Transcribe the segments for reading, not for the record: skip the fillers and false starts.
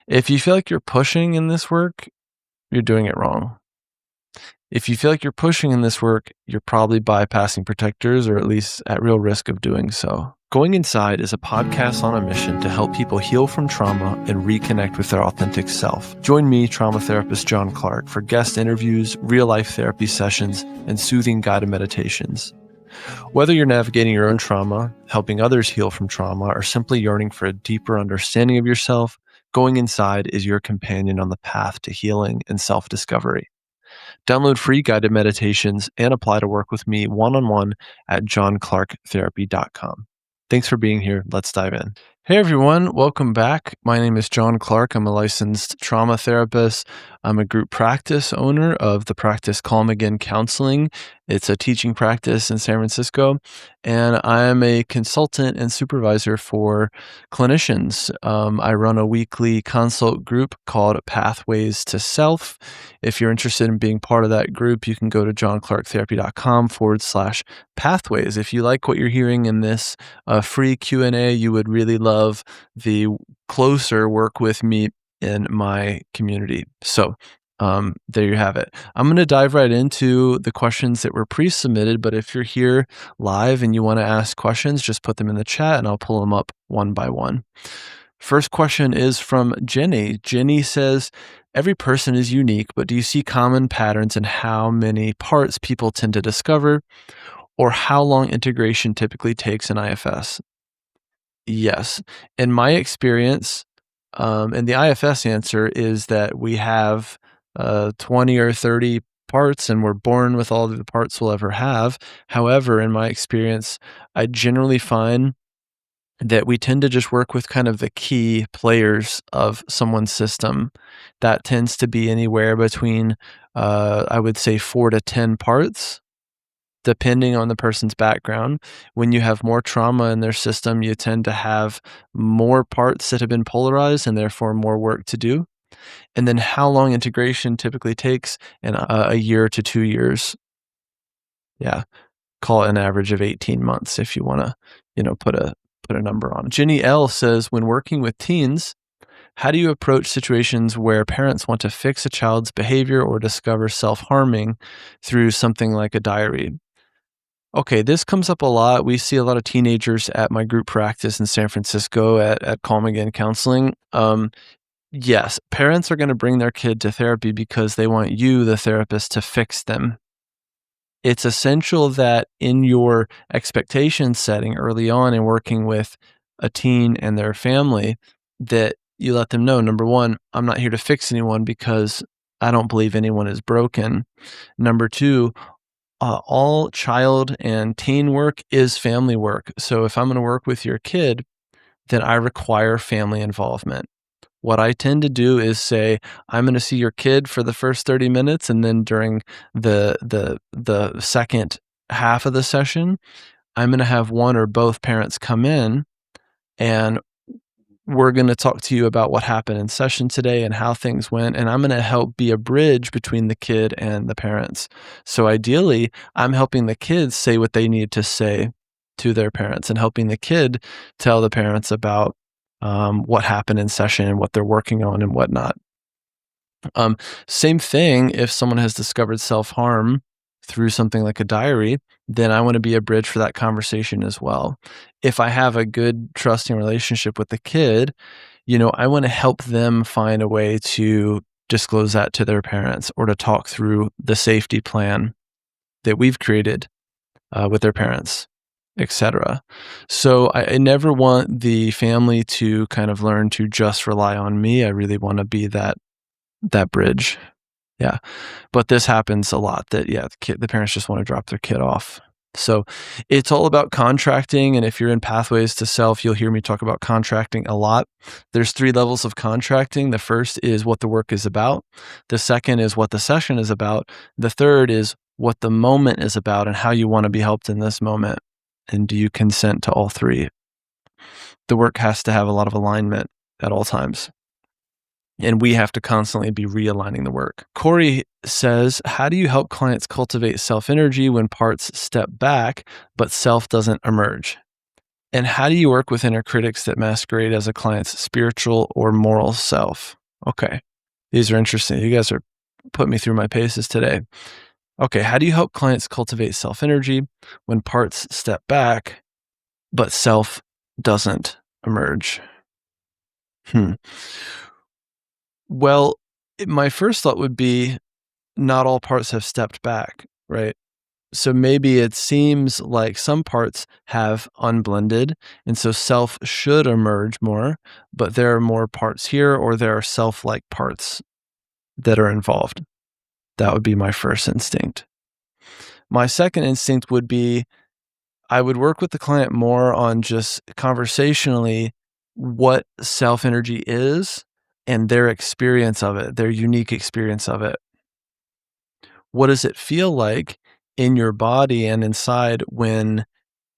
If you feel like you're pushing in this work, you're doing it wrong. If you feel like you're pushing in this work, you're probably bypassing protectors or at least at real risk of doing so. Going Inside is a podcast on a mission to help people heal from trauma and reconnect with their authentic self. Join me, trauma therapist John Clarke, for guest interviews, real-life therapy sessions, and soothing guided meditations. Whether you're navigating your own trauma, helping others heal from trauma, or simply yearning for a deeper understanding of yourself, Going Inside is your companion on the path to healing and self-discovery. Download free guided meditations and apply to work with me one-on-one at johnclarketherapy.com. Thanks for being here. Let's dive in. Hey everyone, welcome back. My name is John Clarke. I'm a licensed trauma therapist. I'm a group practice owner of the practice Calm Again Counseling. It's a teaching practice in San Francisco, and I'm a consultant and supervisor for clinicians. I run a weekly consult group called Pathways to Self. If you're interested in being part of that group, you can go to johnclarketherapy.com/pathways. If you like what you're hearing in this free Q&A, you would really love the closer work with me in my community. So there you have it. I'm going to dive right into the questions that were pre-submitted, but if you're here live and you want to ask questions, just put them in the chat and I'll pull them up one by one. First question is from Jenny. Jenny says, every person is unique, but do you see common patterns in how many parts people tend to discover or how long integration typically takes in IFS? Yes. In my experience, and the IFS answer is that we have 20 or 30 parts and we're born with all of the parts we'll ever have. However, in my experience, I generally find that we tend to just work with kind of the key players of someone's system. That tends to be anywhere between, I would say, 4 to 10 parts, depending on the person's background. When you have more trauma in their system, you tend to have more parts that have been polarized and therefore more work to do. And then how long integration typically takes, and a year to 2 years. Yeah, call it an average of 18 months if you want to, put a number on it. Jenny L says, when working with teens, how do you approach situations where parents want to fix a child's behavior or discover self-harming through something like a diary? Okay, this comes up a lot. We see a lot of teenagers at my group practice in San Francisco at Calm Again Counseling. Yes, parents are going to bring their kid to therapy because they want you, the therapist, to fix them. It's essential that in your expectation setting early on in working with a teen and their family, that you let them know, number one, I'm not here to fix anyone because I don't believe anyone is broken. Number two, all child and teen work is family work. So if I'm going to work with your kid, then I require family involvement. What I tend to do is say, I'm going to see your kid for the first 30 minutes, and then during the second half of the session, I'm going to have one or both parents come in, and we're going to talk to you about what happened in session today and how things went, and I'm going to help be a bridge between the kid and the parents. So ideally, I'm helping the kids say what they need to say to their parents and helping the kid tell the parents about what happened in session and what they're working on and whatnot. Same thing if someone has discovered self-harm through something like a diary, then I want to be a bridge for that conversation as well. If I have a good trusting relationship with the kid, I want to help them find a way to disclose that to their parents or to talk through the safety plan that we've created with their parents, etc. So I never want the family to kind of learn to just rely on me. I really want to be that bridge. Yeah. But this happens a lot that, the parents just want to drop their kid off. So it's all about contracting. And if you're in Pathways to Self, you'll hear me talk about contracting a lot. There's 3 levels of contracting. The first is what the work is about. The second is what the session is about. The third is what the moment is about and how you want to be helped in this moment. And do you consent to all 3? The work has to have a lot of alignment at all times. And we have to constantly be realigning the work. Corey says, how do you help clients cultivate self-energy when parts step back, but self doesn't emerge? And how do you work with inner critics that masquerade as a client's spiritual or moral self? Okay. These are interesting. You guys are putting me through my paces today. Okay. How do you help clients cultivate self energy when parts step back, but self doesn't emerge? Hmm. Well, my first thought would be not all parts have stepped back, right? So maybe it seems like some parts have unblended, and so self should emerge more, but there are more parts here, or there are self like parts that are involved. That would be my first instinct. My second instinct would be I would work with the client more on just conversationally what self energy is and their experience of it, their unique experience of it. What does it feel like in your body and inside when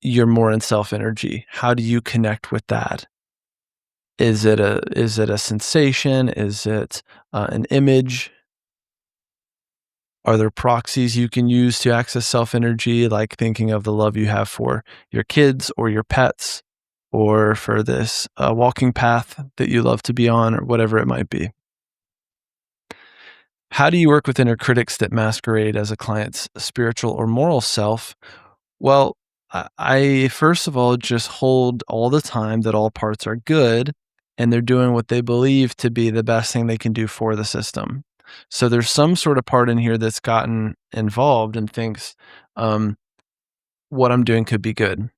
you're more in self energy? How do you connect with that? Is it a sensation? Is it an image? Are there proxies you can use to access self energy, like thinking of the love you have for your kids or your pets, or for this walking path that you love to be on, or whatever it might be? How do you work with inner critics that masquerade as a client's spiritual or moral self? Well, I first of all just hold all the time that all parts are good and they're doing what they believe to be the best thing they can do for the system. So there's some sort of part in here that's gotten involved and thinks um, what I'm doing could be good.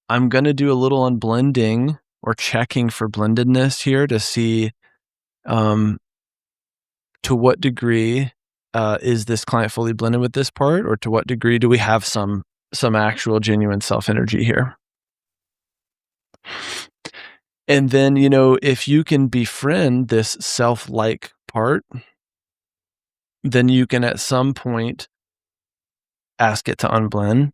I'm going to do a little unblending or checking for blendedness here to see um, to what degree is this client fully blended with this part, or to what degree do we have some actual genuine self energy here? And then, if you can befriend this self-like part, then you can at some point ask it to unblend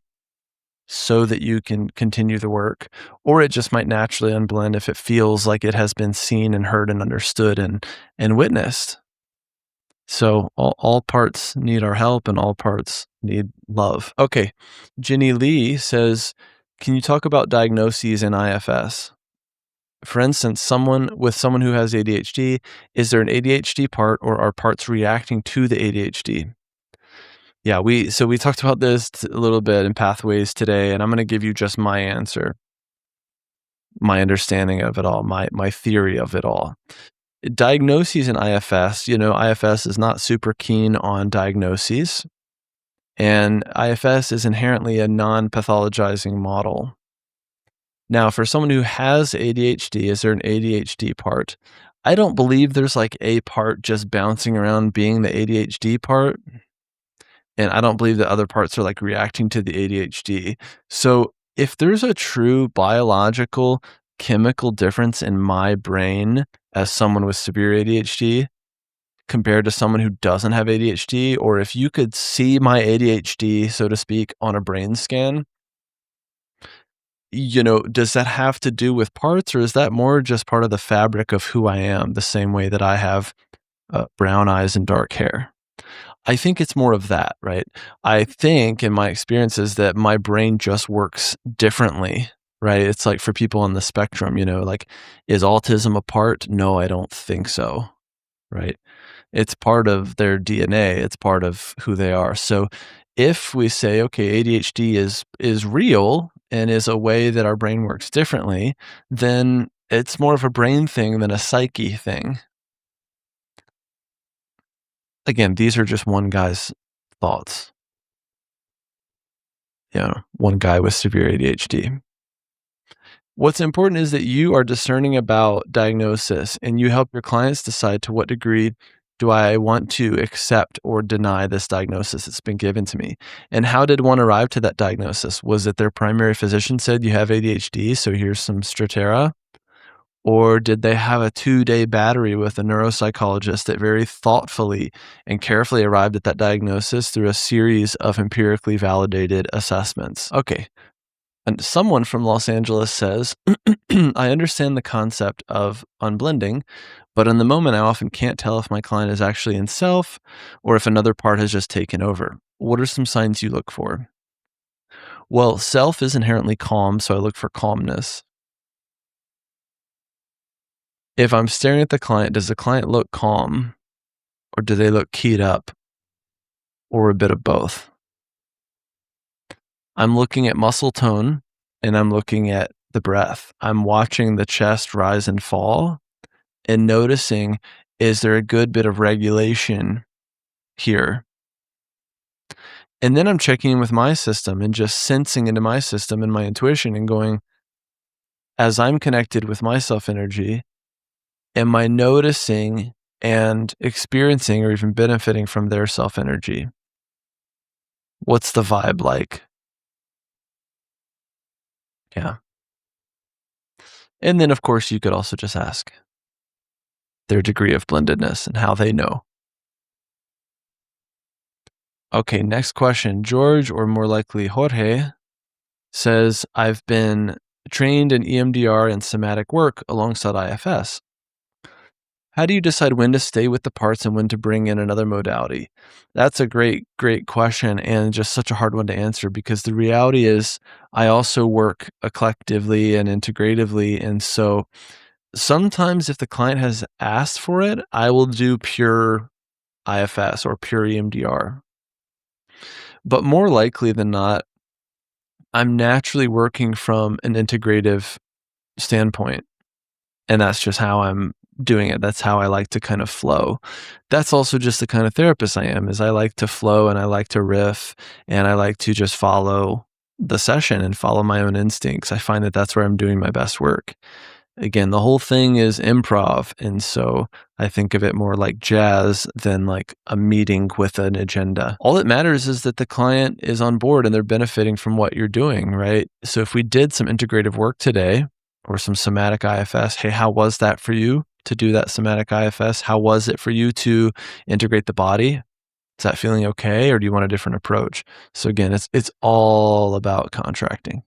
so that you can continue the work, or it just might naturally unblend if it feels like it has been seen and heard and understood and witnessed. So all parts need our help and all parts need love. Okay. Ginny Lee says, can you talk about diagnoses in IFS? For instance, someone who has ADHD, is there an ADHD part or are parts reacting to the ADHD? Yeah, we talked about this a little bit in pathways today, and I'm going to give you just my answer, my understanding of it all, my theory of it all. Diagnoses in IFS, IFS is not super keen on diagnoses, and IFS is inherently a non-pathologizing model. Now, for someone who has ADHD, is there an ADHD part? I don't believe there's like a part just bouncing around being the ADHD part. And I don't believe that other parts are like reacting to the ADHD. So if there's a true biological chemical difference in my brain as someone with severe ADHD compared to someone who doesn't have ADHD, or if you could see my ADHD, so to speak, on a brain scan, does that have to do with parts, or is that more just part of the fabric of who I am, the same way that I have brown eyes and dark hair? I think it's more of that, right? I think in my experiences that my brain just works differently, right? It's like for people on the spectrum, like, is autism a part? No, I don't think so, right? It's part of their DNA. It's part of who they are. So if we say, okay, ADHD is real and is a way that our brain works differently, then it's more of a brain thing than a psyche thing. Again, these are just one guy's thoughts. One guy with severe ADHD. What's important is that you are discerning about diagnosis and you help your clients decide to what degree do I want to accept or deny this diagnosis that's been given to me? And how did one arrive to that diagnosis? Was it their primary physician said you have ADHD, so here's some Strattera? Or did they have a 2-day battery with a neuropsychologist that very thoughtfully and carefully arrived at that diagnosis through a series of empirically validated assessments? Okay. And someone from Los Angeles says, I understand the concept of unblending, but in the moment, I often can't tell if my client is actually in self or if another part has just taken over. What are some signs you look for? Well, self is inherently calm, so I look for calmness. If I'm staring at the client, does the client look calm or do they look keyed up or a bit of both? I'm looking at muscle tone and I'm looking at the breath. I'm watching the chest rise and fall and noticing, is there a good bit of regulation here? And then I'm checking in with my system and just sensing into my system and my intuition and going, as I'm connected with my self energy, am I noticing and experiencing or even benefiting from their self energy? What's the vibe like? Yeah. And then, of course, you could also just ask their degree of blendedness and how they know. Okay, next question. George, or more likely Jorge, says, I've been trained in EMDR and somatic work alongside IFS. How do you decide when to stay with the parts and when to bring in another modality? That's a great, great question and just such a hard one to answer because the reality is I also work collectively and integratively. And so sometimes if the client has asked for it, I will do pure IFS or pure EMDR. But more likely than not, I'm naturally working from an integrative standpoint. And that's just how I'm doing it. That's how I like to kind of flow. That's also just the kind of therapist I am, is I like to flow and I like to riff and I like to just follow the session and follow my own instincts. I find that that's where I'm doing my best work. Again, the whole thing is improv. And so I think of it more like jazz than like a meeting with an agenda. All that matters is that the client is on board and they're benefiting from what you're doing, right? So if we did some integrative work today or some somatic IFS, hey, how was that for you to do that somatic IFS? How was it for you to integrate the body? Is that feeling okay? Or do you want a different approach? So again, it's all about contracting.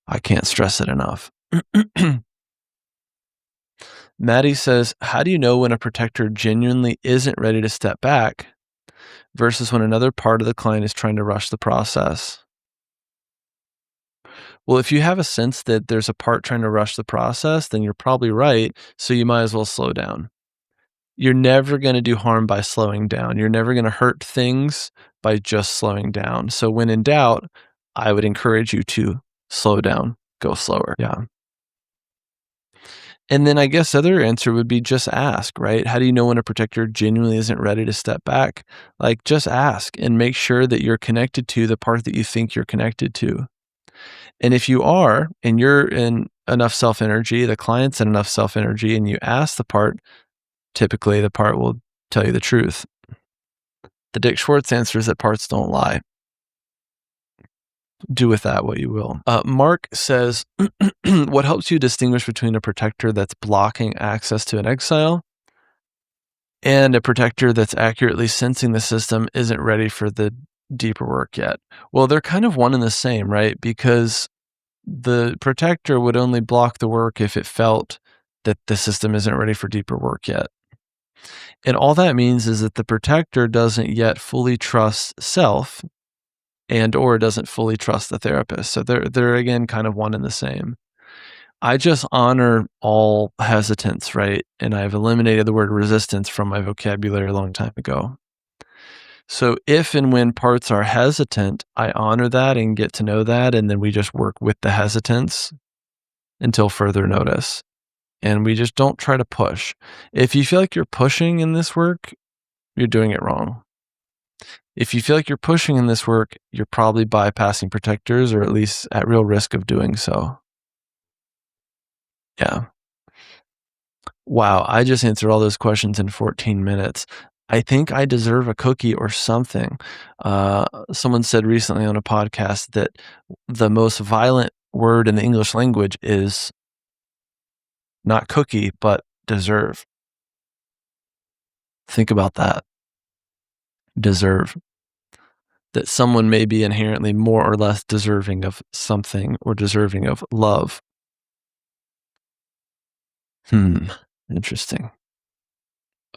I can't stress it enough. Maddie says, how do you know when a protector genuinely isn't ready to step back versus when another part of the client is trying to rush the process? Well, if you have a sense that there's a part trying to rush the process, then you're probably right. So you might as well slow down. You're never going to do harm by slowing down. You're never going to hurt things by just slowing down. So when in doubt, I would encourage you to slow down, go slower. Yeah. And then I guess the other answer would be just ask, right? How do you know when a protector genuinely isn't ready to step back? Like just ask and make sure that you're connected to the part that you think you're connected to. And if you are, and you're in enough self energy, the client's in enough self energy, and you ask the part, typically the part will tell you the truth. The Dick Schwartz answer is that parts don't lie. Do with that what you will. Mark says, what helps you distinguish between a protector that's blocking access to an exile and a protector that's accurately sensing the system isn't ready for the deeper work yet? Well, they're kind of one and the same, right? Because the protector would only block the work if it felt that the system isn't ready for deeper work yet. And all that means is that the protector doesn't yet fully trust self and or doesn't fully trust the therapist. So they're again kind of one and the same. I just honor all hesitance, right? And I've eliminated the word resistance from my vocabulary a long time ago. So if and when parts are hesitant, I honor that and get to know that. And then we just work with the hesitance until further notice. And we just don't try to push. If you feel like you're pushing in this work, you're doing it wrong. If you feel like you're pushing in this work, you're probably bypassing protectors or at least at real risk of doing so. Yeah. Wow, I just answered all those questions in 14 minutes. I think I deserve a cookie or something. Someone said recently on a podcast that the most violent word in the English language is not cookie, but deserve. Think about that. Deserve. That someone may be inherently more or less deserving of something or deserving of love. Interesting.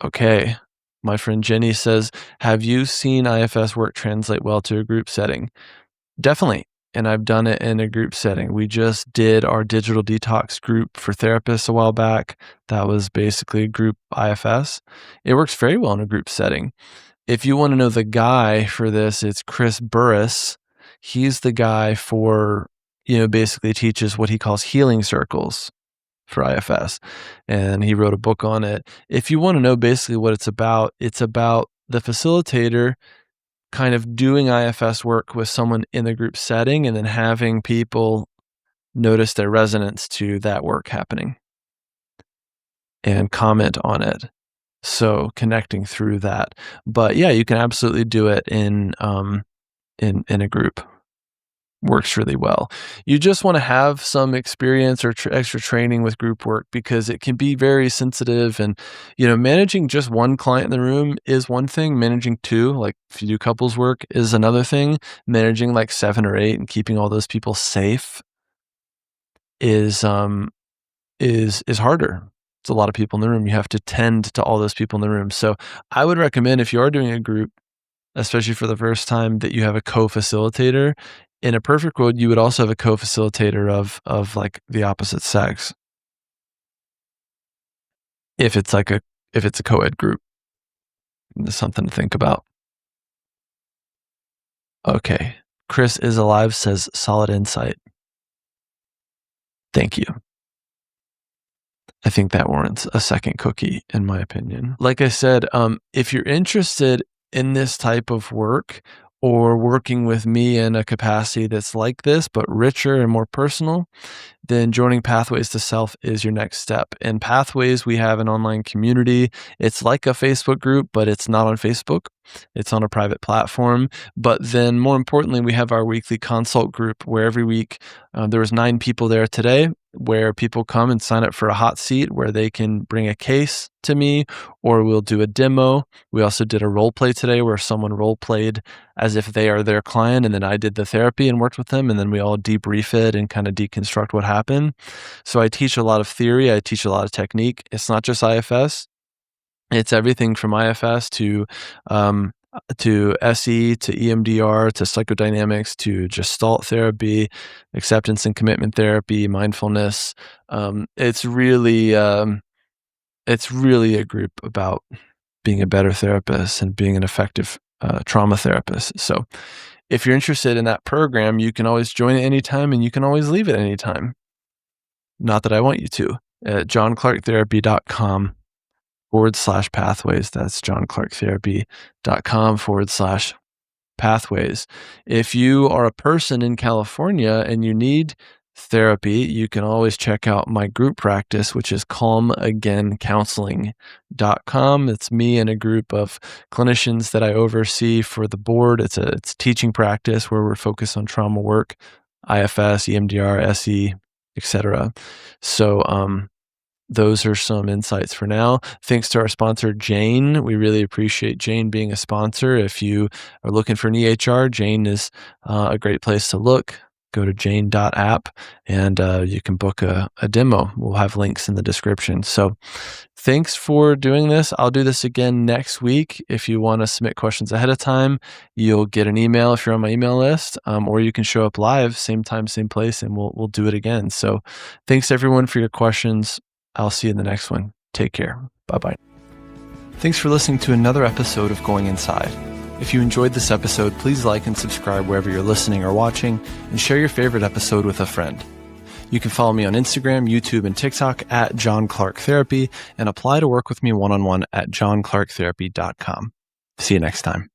Okay. My friend Jenny says, have you seen IFS work translate well to a group setting? Definitely. And I've done it in a group setting. We just did our digital detox group for therapists a while back. That was basically a group IFS. It works very well in a group setting. If you want to know the guy for this, it's Chris Burris. He's the guy for, basically teaches what he calls healing circles for IFS. And he wrote a book on it. If you want to know basically what it's about the facilitator kind of doing IFS work with someone in the group setting and then having people notice their resonance to that work happening and comment on it. So connecting through that. But yeah, you can absolutely do it in a group. Works really well. You just want to have some experience or extra training with group work because it can be very sensitive, and managing just one client in the room is one thing. Managing two, like if you do couples work, is another thing. Managing like 7 or 8 and keeping all those people safe is harder. It's a lot of people in the room. You have to tend to all those people in the room. So I would recommend, if you are doing a group, especially for the first time, that you have a co-facilitator. In a perfect world, you would also have a co-facilitator of like the opposite sex. If it's a co-ed group, there's something to think about. Okay. Chris is alive says solid insight. Thank you. I think that warrants a second cookie, in my opinion. Like I said, if you're interested in this type of work or working with me in a capacity that's like this, but richer and more personal, then joining Pathways to Self is your next step. In Pathways, we have an online community. It's like a Facebook group, but it's not on Facebook. It's on a private platform. But then more importantly, we have our weekly consult group where every week there was 9 people there today, where people come and sign up for a hot seat where they can bring a case to me, or we'll do a demo. We also did a role play today where someone role played as if they are their client, and then I did the therapy and worked with them, and then we all debrief it and kind of deconstruct what happened. So I teach a lot of theory. I teach a lot of technique. It's not just IFS. It's everything from IFS to SE, to EMDR, to psychodynamics, to Gestalt therapy, acceptance and commitment therapy, mindfulness. It's really a group about being a better therapist and being an effective trauma therapist. So if you're interested in that program, you can always join it anytime and you can always leave it anytime. Not that I want you to. At johnclarketherapy.com/pathways. That's johnclarketherapy.com/pathways. If you are a person in California and you need therapy, you can always check out my group practice, which is calmagaincounseling.com. It's me and a group of clinicians that I oversee for the board. It's a teaching practice where we're focused on trauma work, IFS, EMDR, SE, etc. So those are some insights for now. Thanks to our sponsor, Jane. We really appreciate Jane being a sponsor. If you are looking for an EHR, Jane is a great place to look. Go to jane.app and you can book a demo. We'll have links in the description. So thanks for doing this. I'll do this again next week. If you want to submit questions ahead of time, you'll get an email if you're on my email list, or you can show up live, same time, same place, and we'll do it again. So thanks everyone for your questions. I'll see you in the next one. Take care. Bye-bye. Thanks for listening to another episode of Going Inside. If you enjoyed this episode, please like and subscribe wherever you're listening or watching, and share your favorite episode with a friend. You can follow me on Instagram, YouTube, and TikTok at John Clarke Therapy, and apply to work with me one-on-one at johnclarketherapy.com. See you next time.